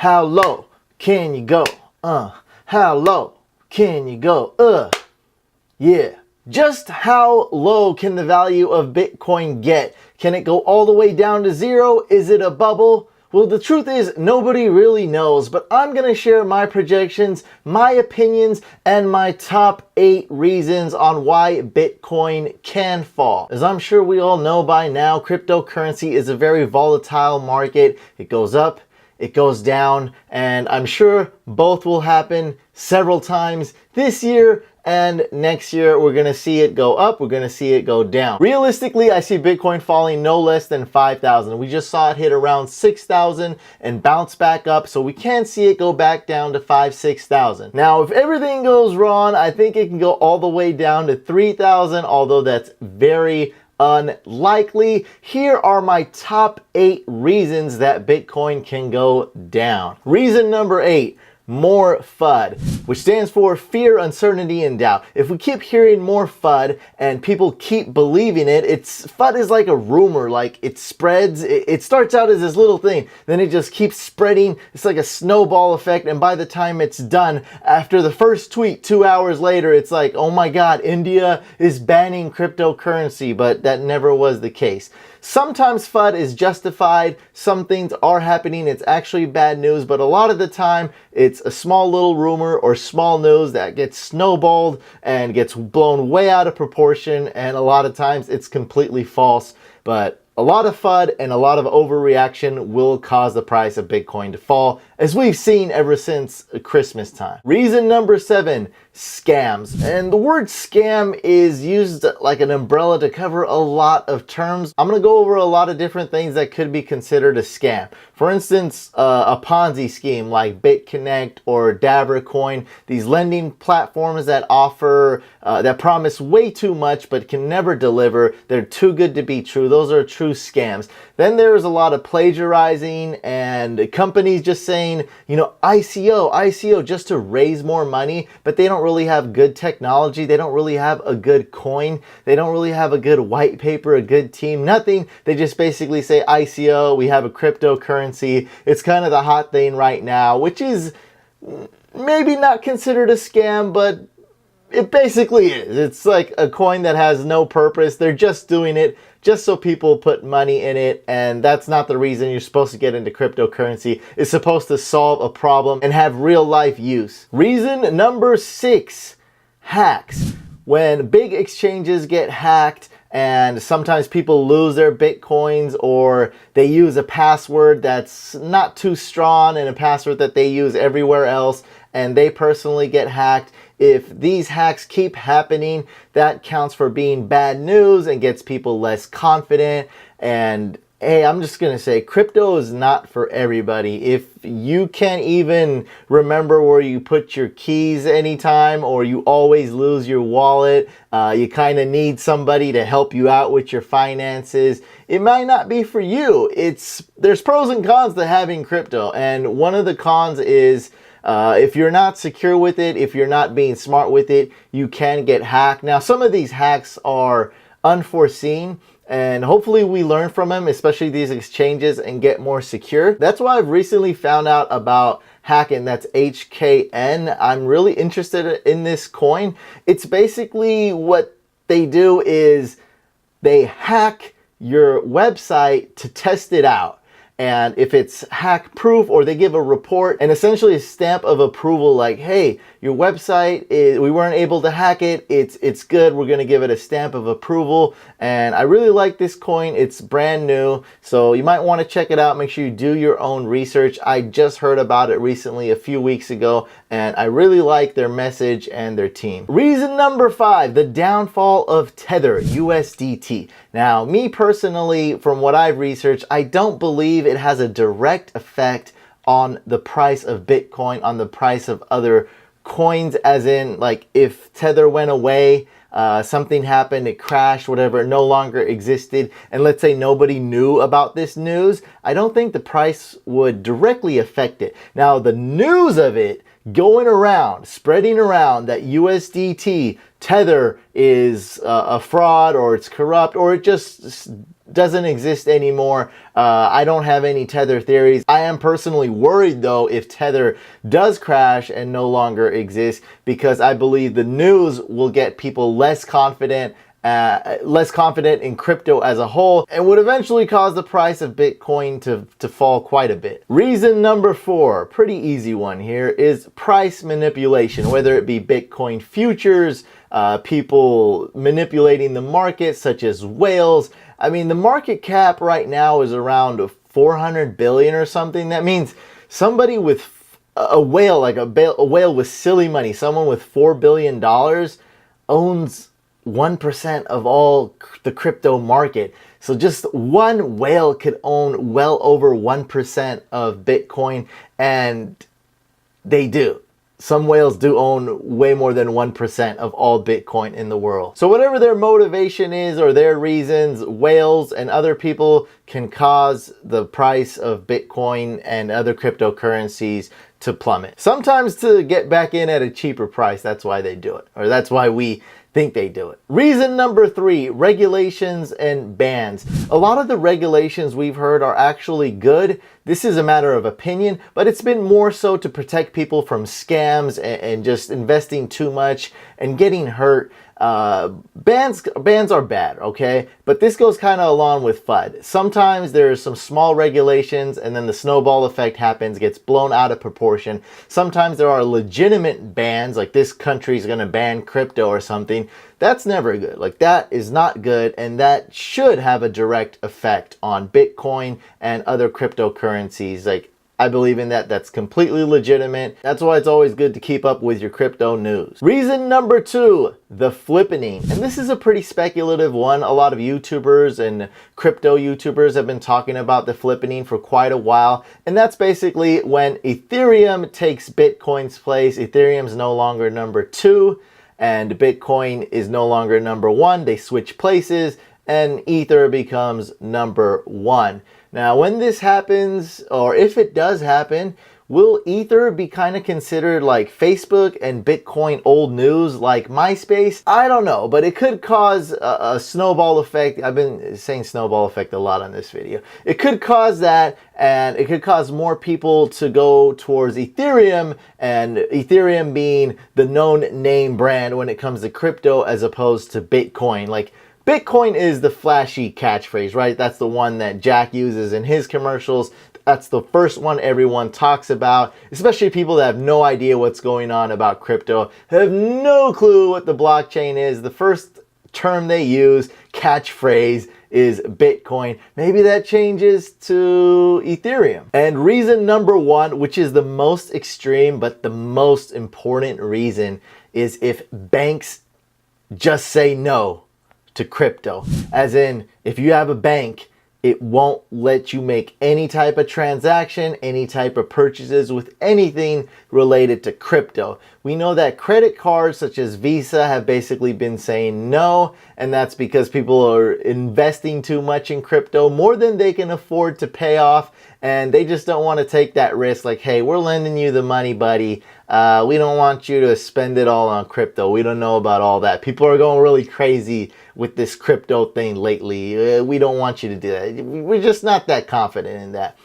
How low can you go? How low can you go? Yeah. Just how low can the value of Bitcoin get? Can it go all the way down to zero? Is it a bubble? Well, the truth is nobody really knows, but I'm going to share my projections, my opinions, and my top 8 reasons on why Bitcoin can fall. As I'm sure we all know by now, cryptocurrency is a very volatile market. It goes up, it goes down, and I'm sure both will happen several times this year. And next year, we're going to see it go up. We're going to see it go down. Realistically, I see Bitcoin falling no less than 5,000. We just saw it hit around 6,000 and bounce back up. So we can see it go back down to 6,000. Now, if everything goes wrong, I think it can go all the way down to 3,000, although that's very unlikely. Here are my top 8 reasons that Bitcoin can go down. Reason number 8. More FUD, which stands for fear, uncertainty, and doubt. If we keep hearing more FUD and people keep believing it, FUD is like a rumor, like it spreads. It starts out as this little thing, then it just keeps spreading. It's like a snowball effect, and by the time it's done, after the first tweet 2 hours later, it's like, oh my God, India is banning cryptocurrency, but that never was the case. Sometimes FUD is justified, some things are happening, it's actually bad news, but a lot of the time it's a small little rumor or small news that gets snowballed and gets blown way out of proportion, and a lot of times it's completely false. But a lot of FUD and a lot of overreaction will cause the price of Bitcoin to fall, as we've seen ever since Christmas time. Reason number 7, scams. And the word scam is used like an umbrella to cover a lot of terms. I'm going to go over a lot of different things that could be considered a scam. For instance, a Ponzi scheme like BitConnect or Coin, these lending platforms that offer, that promise way too much but can never deliver. They're too good to be true. Those are true scams. Then there's a lot of plagiarizing and companies just saying, you know, ICO just to raise more money, but they don't really have good technology. They don't really have a good coin. They don't really have a good white paper, a good team, nothing. They just basically say ICO, we have a cryptocurrency. It's kind of the hot thing right now, which is maybe not considered a scam, but it basically is. It's like a coin that has no purpose. They're just doing it just so people put money in it, and that's not the reason you're supposed to get into cryptocurrency. It's supposed to solve a problem and have real life use. Reason number 6, hacks. When big exchanges get hacked and sometimes people lose their Bitcoins, or they use a password that's not too strong and a password that they use everywhere else, and they personally get hacked. If these hacks keep happening, that counts for being bad news and gets people less confident. And hey, I'm just going to say crypto is not for everybody. If you can't even remember where you put your keys anytime, or you always lose your wallet, you kind of need somebody to help you out with your finances, it might not be for you. There's pros and cons to having crypto. And one of the cons is, if you're not secure with it, if you're not being smart with it, you can get hacked. Now, some of these hacks are unforeseen, and hopefully we learn from them, especially these exchanges, and get more secure. That's why I've recently found out about Hacken. That's HKN. I'm really interested in this coin. It's basically, what they do is they hack your website to test it out. And if it's hack proof, or they give a report and essentially a stamp of approval, like, hey, your website, we weren't able to hack it, it's good, we're gonna give it a stamp of approval. And I really like this coin. It's brand new, so you might want to check it out. Make sure you do your own research. I just heard about it recently, a few weeks ago, and I really like their message and their team. Reason number 5, the downfall of Tether, USDT. Now, me personally, from what I've researched, I don't believe it has a direct effect on the price of Bitcoin, on the price of other coins, as in, like, if Tether went away, something happened, it crashed, whatever, it no longer existed, and let's say nobody knew about this news, I don't think the price would directly affect it. Now, the news of it going around, spreading around, that USDT, Tether is a fraud, or it's corrupt, or it just doesn't exist anymore. I don't have any Tether theories. I am personally worried though if Tether does crash and no longer exists, because I believe the news will get people less confident in crypto as a whole, and would eventually cause the price of Bitcoin to fall quite a bit. Reason number 4, pretty easy one here, is price manipulation, whether it be Bitcoin futures, people manipulating the market such as whales. I mean, the market cap right now is around 400 billion or something. That means somebody with a whale, like a whale with silly money, someone with $4 billion owns 1% of all the crypto market. So just one whale could own well over 1% of Bitcoin, and they do. Some whales do own way more than 1% of all Bitcoin in the world. So whatever their motivation is or their reasons, whales and other people can cause the price of Bitcoin and other cryptocurrencies to plummet. Sometimes to get back in at a cheaper price. That's why they do it, or that's why we think they do it. Reason number 3, regulations and bans. A lot of the regulations we've heard are actually good. This is a matter of opinion, but it's been more so to protect people from scams and just investing too much and getting hurt. Bans are bad, okay? But this goes kind of along with FUD. Sometimes there's some small regulations and then the snowball effect happens, gets blown out of proportion. Sometimes there are legitimate bans, like this country's gonna ban crypto or something. That's never good. Like, that is not good, and that should have a direct effect on Bitcoin and other cryptocurrencies. Like, I believe in that. That's completely legitimate. That's why it's always good to keep up with your crypto news. Reason number 2, the flippening. And this is a pretty speculative one. A lot of YouTubers and crypto YouTubers have been talking about the flippening for quite a while. And that's basically when Ethereum takes Bitcoin's place. Ethereum's no longer number 2, and Bitcoin is no longer number 1. They switch places, and Ether becomes number 1. Now, when this happens, or if it does happen, will Ether be kind of considered like Facebook and Bitcoin old news like MySpace? I don't know, but it could cause a snowball effect. I've been saying snowball effect a lot on this video. It could cause that, and it could cause more people to go towards Ethereum, and Ethereum being the known name brand when it comes to crypto as opposed to Bitcoin. Like, Bitcoin is the flashy catchphrase, right? That's the one that Jack uses in his commercials. That's the first one everyone talks about, especially people that have no idea what's going on about crypto, have no clue what the blockchain is. The first term they use, catchphrase, is Bitcoin. Maybe that changes to Ethereum. And reason number 1, which is the most extreme but the most important reason, is if banks just say no to crypto. As in, if you have a bank, it won't let you make any type of transaction, any type of purchases with anything related to crypto. We know that credit cards such as Visa have basically been saying no, and that's because people are investing too much in crypto, more than they can afford to pay off, and they just don't want to take that risk. Like, hey, we're lending you the money, buddy. We don't want you to spend it all on crypto. We don't know about all that. People are going really crazy with this crypto thing lately. We don't want you to do that. We're just not that confident in that.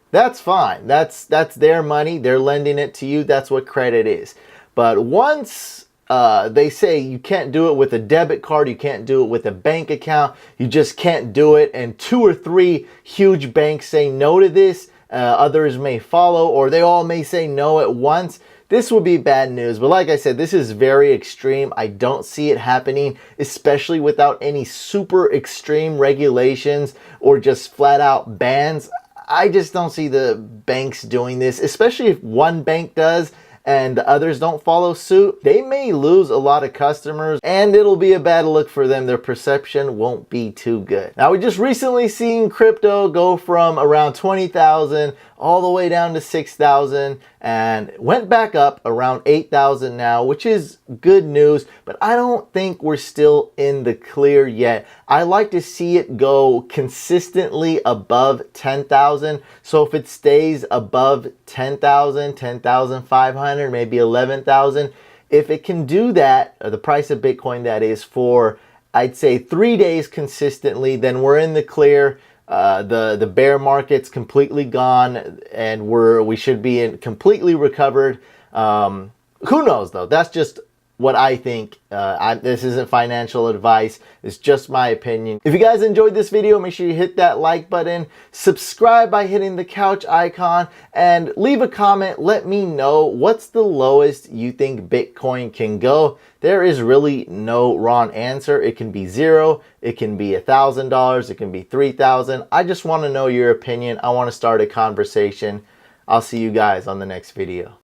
That's fine. That's their money. They're lending it to you. That's what credit is. But once they say you can't do it with a debit card, you can't do it with a bank account, you just can't do it, and 2 or 3 huge banks say no to this, others may follow, or they all may say no at once, this would be bad news. But like I said, this is very extreme. I don't see it happening, especially without any super extreme regulations or just flat out bans. I just don't see the banks doing this, especially if one bank does and the others don't follow suit. They may lose a lot of customers, and it'll be a bad look for them. Their perception won't be too good. Now, we just recently seen crypto go from around 20,000 all the way down to 6,000, and went back up around 8,000 now, which is good news, but I don't think we're still in the clear yet. I like to see it go consistently above 10,000. So if it stays above 10,000, 10,500, maybe 11,000, if it can do that, the price of Bitcoin that is, for I'd say 3 days consistently, then we're in the clear. The bear market's completely gone, and we should be completely recovered. Who knows though? That's just what I think. This isn't financial advice. It's just my opinion. If you guys enjoyed this video, make sure you hit that like button, subscribe by hitting the couch icon, and leave a comment. Let me know what's the lowest you think Bitcoin can go. There is really no wrong answer. It can be $0, it can be $1,000, it can be $3,000. I just want to know your opinion. I want to start a conversation. I'll see you guys on the next video.